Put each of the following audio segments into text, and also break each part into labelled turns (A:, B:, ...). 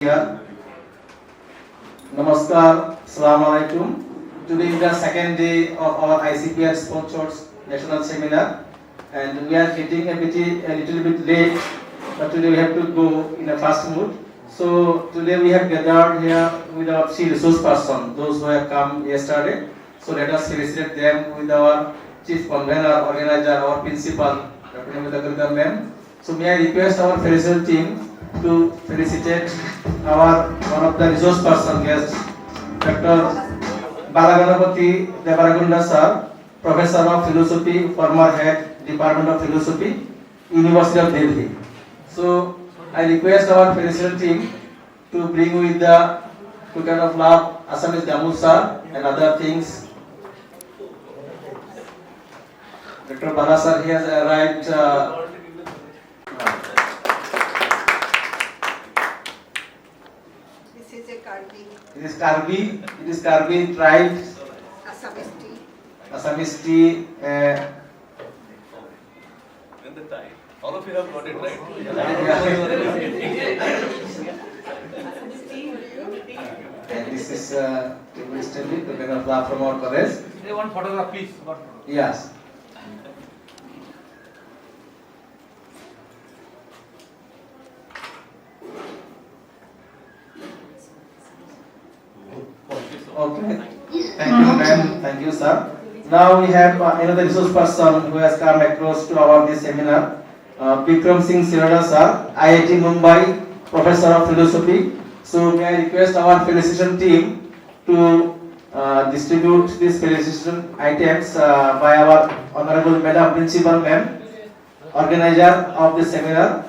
A: Here. Namaskar, Assalamu alaikum. Today is the second day of our ICPR sponsored national seminar, and we are getting a little bit late, but today we have to go in a fast mood. So today we have gathered here with our three resource persons, those who have come yesterday. So let us felicitate them with our chief convener, organizer, our principal, Dr. Namita ma'am. So may I request our felicitation team to felicitate our one of the resource person guest, Dr. Balaganapati Devaragunda sir, Professor of Philosophy, former head Department of Philosophy, University of Delhi. So I request our felicitation team to bring with the token of love Assamese Gamu sir and other things. Dr. Bala sir, he has arrived. It is Karbi tribe. Assamese tea. And
B: the time. All of you have got it right.
A: And this is recently the kind of love from our college.
C: One photograph, please.
A: Yes. Okay. Thank you, ma'am. Thank you, sir. Now we have another resource person who has come across to our this seminar. Vikram Singh Sirada, sir, IIT Mumbai, Professor of Philosophy. So may I request our felicitation team to distribute these felicitation items by our Honorable Madam Principal, ma'am, organizer of this seminar.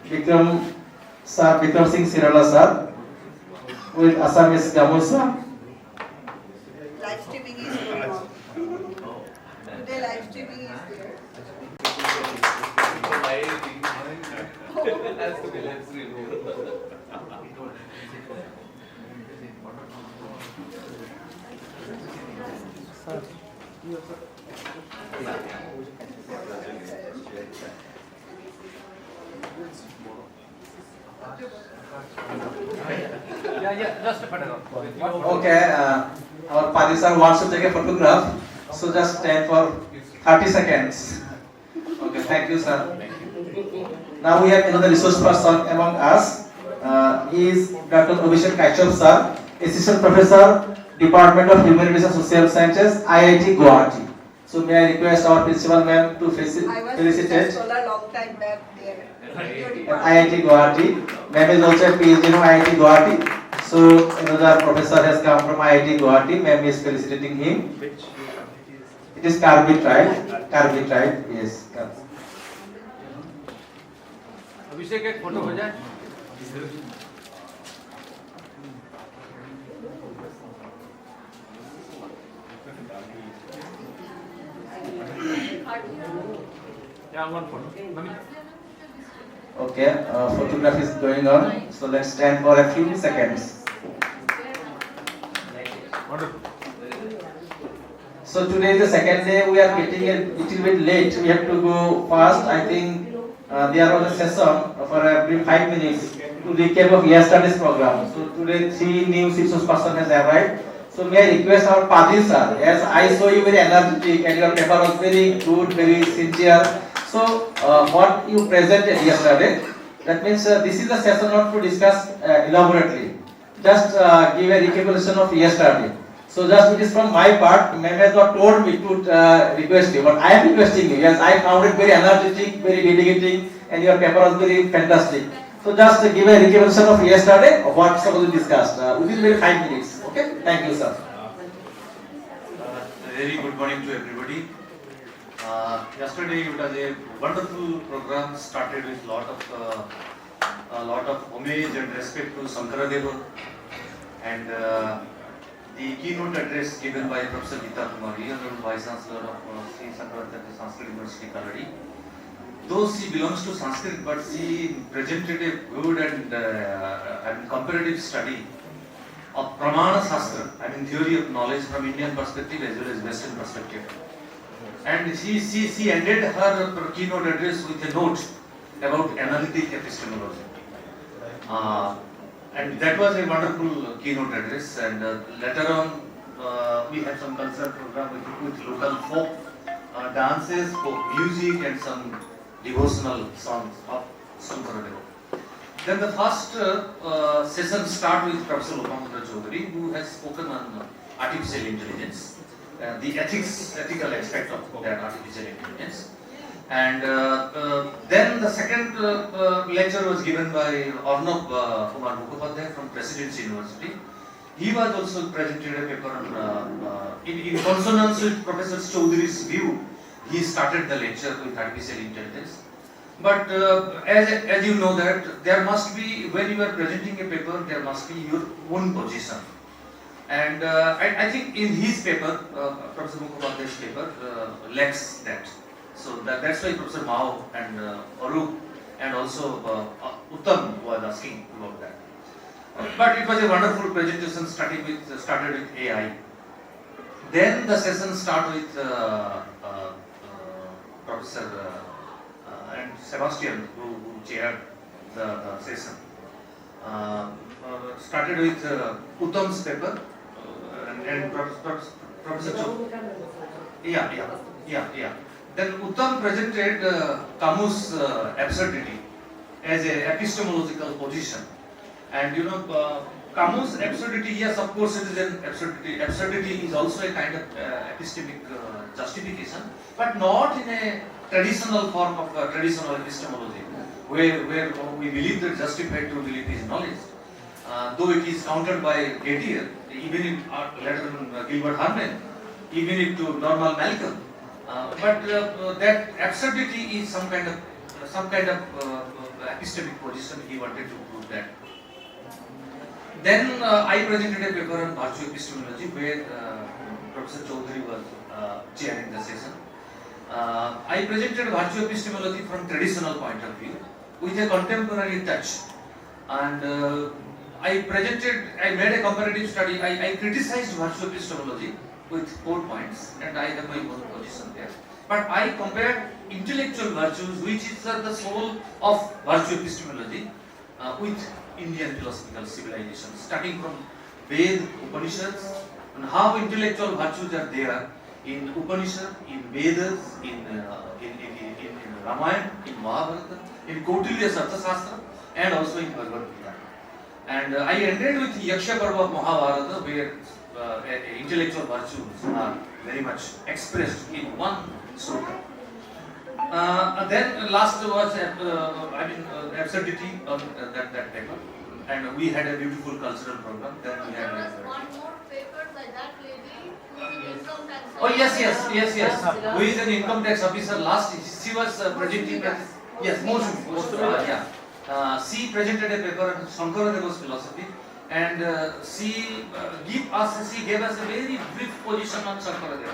A: Vikram Singh Sirada, sir, with Assamese Gamu sir.
D: Live streaming is going on. Today live streaming is there.
C: Yeah, just a photograph.
A: Okay, our Padri sir wants to take a photograph, so just stand for 30 seconds. Okay, thank you, sir. Now we have another resource person among us. He is Dr. Abhishek Kaishap, sir, Assistant Professor, Department of Humanities and Social Sciences, IIT Guwahati. So may I request our principal ma'am to felicitate.
D: I was a long time back there.
A: IIT Guwahati. Ma'am is also a PhD in IIT Guwahati. So another professor has come from IIT Guwahati. Ma'am is felicitating him. It is Karbi tribe. Karbi tribe. Yes.
C: अभिषेक एक photo हो जाए. Yeah, one photo.
A: Okay, photograph is going on. So let's stand for a few seconds.
C: Wonderful.
A: So today is the second day. We are getting a little bit late. We have to go fast. I think there was a session for a brief 5 minutes to recap of yesterday's program. So today 3 new resource person has arrived. So may I request our Padri sir, as I saw you very energetic and your paper was very good, very sincere. So what you presented yesterday, that means this is a session not to discuss elaborately. Just give a recapitulation of yesterday. So just it is from my part, ma'am has not told me to request you, but I am requesting you. Yes, I found it very energetic, very dedicating, and your paper was very fantastic. So just give a recapitulation of yesterday of what supposed to discuss within very 5 minutes. Okay, thank you, sir.
E: Very good morning to everybody. Yesterday it was a wonderful program, started with a lot of homage and respect to Sankaradeva, and the keynote address given by Professor Gita Kumari, Honorable Vice Chancellor of Sri Sankaradeva Sanskrit University, Kaladi. Though she belongs to Sanskrit, but she presented a good and comparative study of Pramana Shastra, theory of knowledge from Indian perspective as well as Western perspective. And she ended her keynote address with a note about analytic epistemology. And that was a wonderful keynote address. And later on, we had some cultural program with local folk dances, folk music, and some devotional songs of Sankaradeva. Then the first session start with Professor Lopamudra Chaudhary, who has spoken on artificial intelligence, the ethical aspect of that artificial intelligence. And then the second lecture was given by Arnab Kumar Mukhopadhyay from Presidency University. He was also presented a paper on, in consonance with Professor Chaudhary's view. He started the lecture with artificial intelligence. But as you know that there must be, when you are presenting a paper, there must be your own position. And I think in his paper, Professor Mukhopadhyay's paper lacks that. So that's why Professor Mao and Arup and also Uttam was asking about that. But it was a wonderful presentation started with AI. Then the session started with Professor and Sebastian, who chaired the session. Started with Uttam's paper and Professor Yeah. Then Uttam presented Camus' absurdity as an epistemological position. And you know, Camus' absurdity, yes, of course it is an absurdity. Absurdity is also a kind of epistemic justification, but not in a traditional form of traditional epistemology, where we believe that justified to believe is knowledge. Though it is countered by Gettier, even in later on Gilbert Harman, even it to Norman Malcolm. But that absurdity is some kind of epistemic position he wanted to prove that. Then I presented a paper on virtue epistemology where Professor Chaudhary was chairing the session. I presented virtue epistemology from traditional point of view with a contemporary touch, and I made a comparative study. I criticized virtue epistemology with 4 points, and I have my own position there. But I compared intellectual virtues, which is the soul of virtue epistemology, with Indian philosophical civilization, starting from Ved, Upanishads, and how intellectual virtues are there in Upanishad, in Vedas, in Ramayana, in Mahabharata, in Kautilya's Arthashastra, and also in Bhagavad Gita. And I ended with Yaksha Parva of Mahabharata, where intellectual virtues are very much expressed in one story. Then last was absurdity on that paper, and we had a beautiful cultural program. Then we had
F: one more paper by that lady who is an income tax officer.
E: oh yes. Who is an income tax officer? Last she was presenting. Yes, most she presented a paper on Shankaradeva's philosophy, and she gave us a very brief position on Shankaradeva,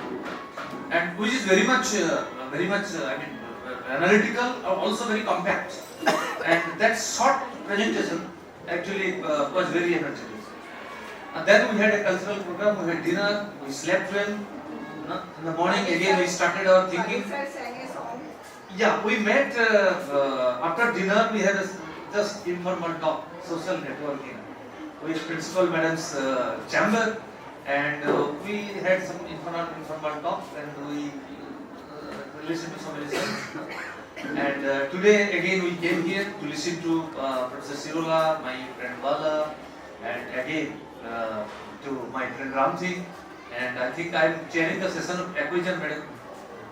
E: and which is very much analytical, also very compact. And that short presentation actually was very energetic. And then we had a cultural program, we had dinner, we slept well. In the morning again we started our thinking. Yeah, we met after dinner. We had a just informal talk, social networking with Principal Madam's chamber, and we had some informal talk, and we listened to some lessons. And today again we came here to listen to Professor Sirola, my friend Bala, and again to my friend Ramji. And I think I am chairing the session of acquisition.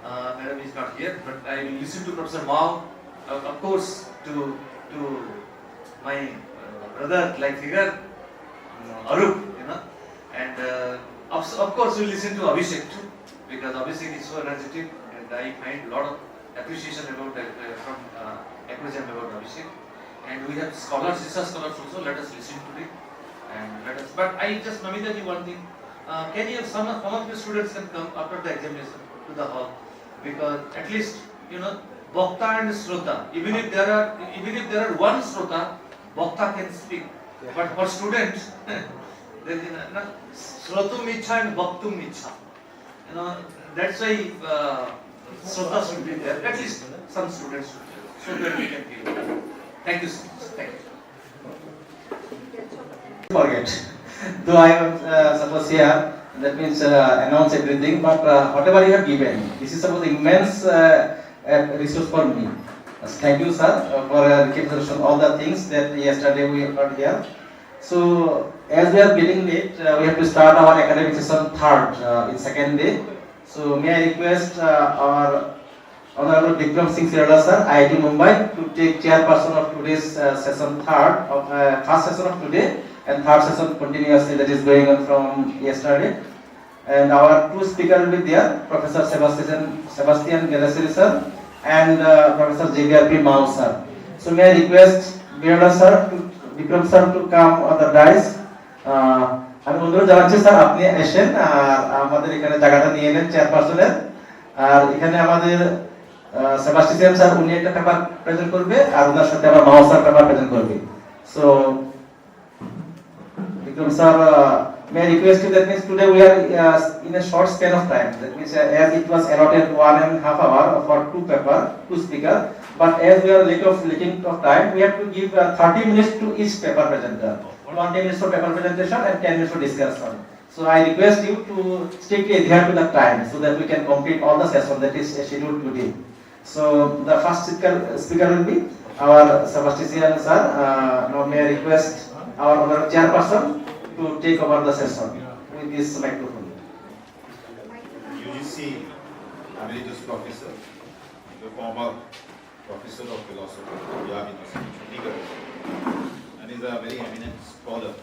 E: Madam is not here, but I will listen to Professor Mao, of course, to my brother-like figure, Arup, and of course we will listen to Abhishek too, because Abhishek is so energetic, and I find a lot of appreciation about from acquisition about Abhishek. And we have scholars, research scholars also. Let us listen to it, and let us. But I just Namita ji one thing. Can you some of the students can come after the examination to the hall, because at least Bhakta and Shrota. Even if there are one Shrota, Bhakta can speak. Yeah. But for students, there is Shrotum Ichha and Bhaktum Ichha. That's why Shrota should be there. At least some students should be there. so that we can give. Thank you so much. Thank you.
A: Forget. Though I am suppose here, that means announce everything, but whatever you have given, this is suppose immense resource for me. Thank you, sir, for representation all the things that yesterday we heard here. So as we are getting late, we have to start our academic session third in second day. So may I request our Honorable Vikram Singh Sirala sir, IIT Mumbai, to take chairperson of today's session third of first session of today and third session continuously that is going on from yesterday. And our two speakers will be there, Professor Sebastian Galasiri sir and Professor JVRP Mao sir. So may I request Birla sir, Vikram sir to come on the dais. আমি অনুরোধ জানাচ্ছি sir আপনি আসেন আর আমাদের এখানে জায়গাটা নিয়ে নেন চেয়ারপারসনের। আর এখানে আমাদের সেবাস্টিয়ান স্যার উনি একটা পেপার প্রেজেন্ট করবে আর ওনার সাথে আবার মাও স্যার পেপার প্রেজেন্ট করবে। So Vikram sir, may I request you that means today we are in a short span of time. That means as it was allotted 1.5 hours for two speaker, but as we are lacking of time, we have to give 30 minutes to each paper presenter. 20 minutes for paper presentation and 10 minutes for discussion. So I request you to strictly adhere to the time so that we can complete all the session that is scheduled today. So the first speaker will be our Sebastian sir. Now may I request our honorable chairperson to take over the session with this microphone.
G: UGC Emeritus Professor, the former Professor of Philosophy, Punjab University, Chandigarh, and is a very eminent scholar